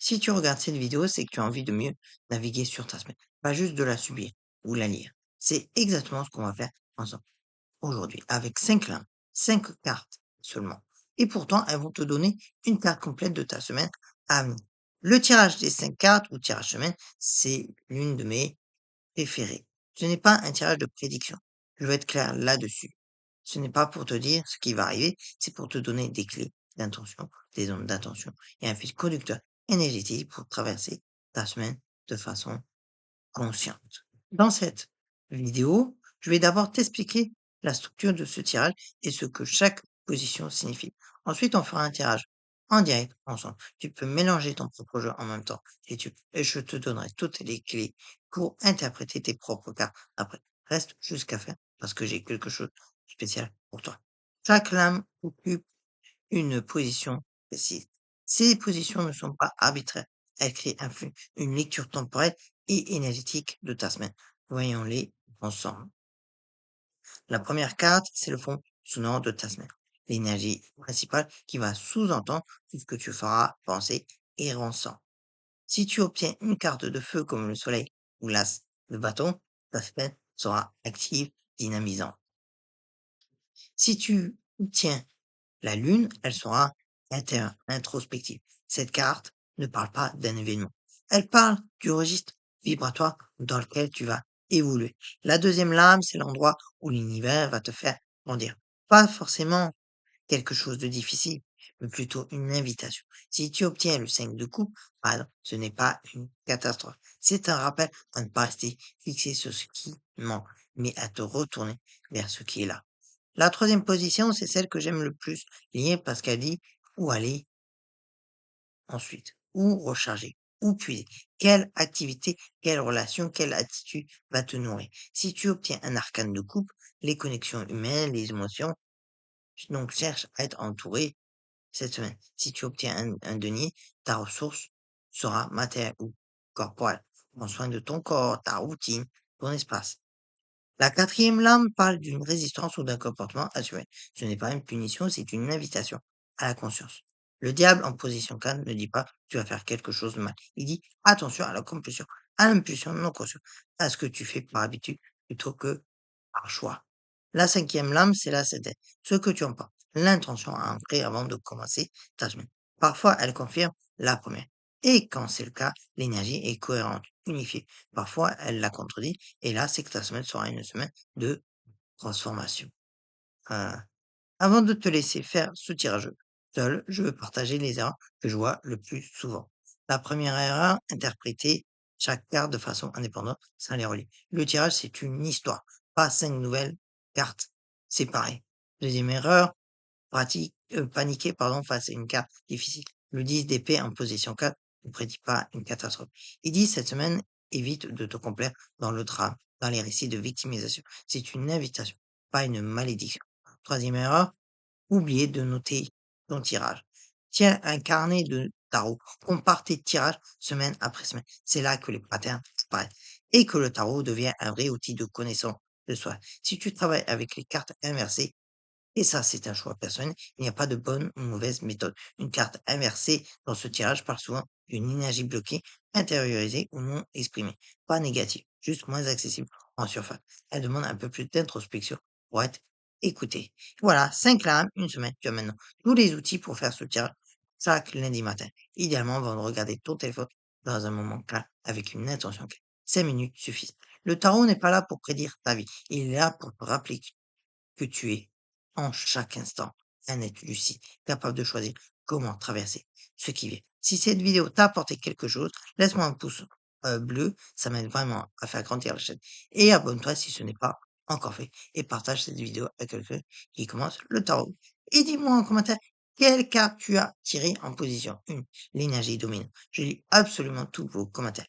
Si tu regardes cette vidéo, c'est que tu as envie de mieux naviguer sur ta semaine, pas juste de la subir ou la lire. C'est exactement ce qu'on va faire ensemble aujourd'hui, avec 5 limbes, 5 cartes seulement. Et pourtant, elles vont te donner une carte complète de ta semaine à venir. Le tirage des 5 cartes ou tirage semaine, c'est l'une de mes préférées. Ce n'est pas un tirage de prédiction. Je vais être clair là-dessus. Ce n'est pas pour te dire ce qui va arriver, c'est pour te donner des clés d'intention, des zones d'attention et un fil conducteur énergétique pour traverser ta semaine de façon consciente. Dans cette vidéo, je vais d'abord t'expliquer la structure de ce tirage et ce que chaque position signifie. Ensuite, on fera un tirage en direct ensemble. Tu peux mélanger ton propre jeu en même temps si tu veux, et je te donnerai toutes les clés pour interpréter tes propres cartes. Après, reste jusqu'à faire parce que j'ai quelque chose de spécial pour toi. Chaque lame occupe une position précise. Ces positions ne sont pas arbitraires. Elles créent une lecture temporelle et énergétique de ta semaine. Voyons-les ensemble. La première carte, c'est le fond sonore de ta semaine. L'énergie principale qui va sous-entendre tout ce que tu feras, penser et ressent. Si tu obtiens une carte de feu comme le soleil ou l'as de bâton, ta semaine sera active, dynamisante. Si tu obtiens la lune, elle sera introspective. Cette carte ne parle pas d'un événement. Elle parle du registre vibratoire dans lequel tu vas évoluer. La deuxième lame, c'est l'endroit où l'univers va te faire grandir. Pas forcément quelque chose de difficile, mais plutôt une invitation. Si tu obtiens le 5 de coupe, alors ce n'est pas une catastrophe. C'est un rappel à ne pas rester fixé sur ce qui manque, mais à te retourner vers ce qui est là. La troisième position, c'est celle que j'aime le plus lire parce qu'elle dit où aller ensuite, où recharger, où puiser, quelle activité, quelle relation, quelle attitude va te nourrir. Si tu obtiens un arcane de coupe, les connexions humaines, les émotions, donc cherche à être entouré cette semaine. Si tu obtiens un denier, ta ressource sera matérielle ou corporelle. Prends soin de ton corps, ta routine, ton espace. La quatrième lame parle d'une résistance ou d'un comportement assumé. Ce n'est pas une punition, c'est une invitation à la conscience. Le diable en position 4 ne dit pas tu vas faire quelque chose de mal. Il dit attention à l'impulsion non consciente, à ce que tu fais par habitude plutôt que par choix. La cinquième lame, c'est la septaine. Ce que tu en penses, l'intention à ancrer avant de commencer ta semaine. Parfois, elle confirme la première. Et quand c'est le cas, l'énergie est cohérente, unifiée. Parfois, elle la contredit. Et là, c'est que ta semaine sera une semaine de transformation. Euh, Avant de te laisser faire ce tirage seul, je veux partager les erreurs que je vois le plus souvent. La première erreur, interpréter chaque carte de façon indépendante sans les relier. Le tirage, c'est une histoire, pas 5 nouvelles cartes séparées. Deuxième erreur, paniquer face à une carte difficile. Le 10 d'épée en position 4 ne prédit pas une catastrophe. Il dit cette semaine, évite de te complaire dans le drame, dans les récits de victimisation. C'est une invitation, pas une malédiction. Troisième erreur, oublier de noter ton tirage. Tiens un carnet de tarot, compare tes tirages semaine après semaine. C'est là que les patterns apparaissent et que le tarot devient un vrai outil de connaissance de soi. Si tu travailles avec les cartes inversées, et ça, c'est un choix personnel. Il n'y a pas de bonne ou mauvaise méthode. Une carte inversée dans ce tirage parle souvent d'une énergie bloquée, intériorisée ou non exprimée. Pas négative, juste moins accessible en surface. Elle demande un peu plus d'introspection pour être écoutée. Voilà, 5 lames, une semaine. Tu as maintenant tous les outils pour faire ce tirage chaque lundi matin. Idéalement, avant de regarder ton téléphone dans un moment clair avec une intention claire. 5 minutes suffisent. Le tarot n'est pas là pour prédire ta vie. Il est là pour te rappeler que tu es en chaque instant un être lucide, capable de choisir comment traverser ce qui vient. Si cette vidéo t'a apporté quelque chose, laisse-moi un pouce bleu, ça m'aide vraiment à faire grandir la chaîne. Et abonne-toi si ce n'est pas encore fait. Et partage cette vidéo avec quelqu'un qui commence le tarot. Et dis-moi en commentaire quelle carte tu as tiré en position 1. L'énergie domine. Je lis absolument tous vos commentaires.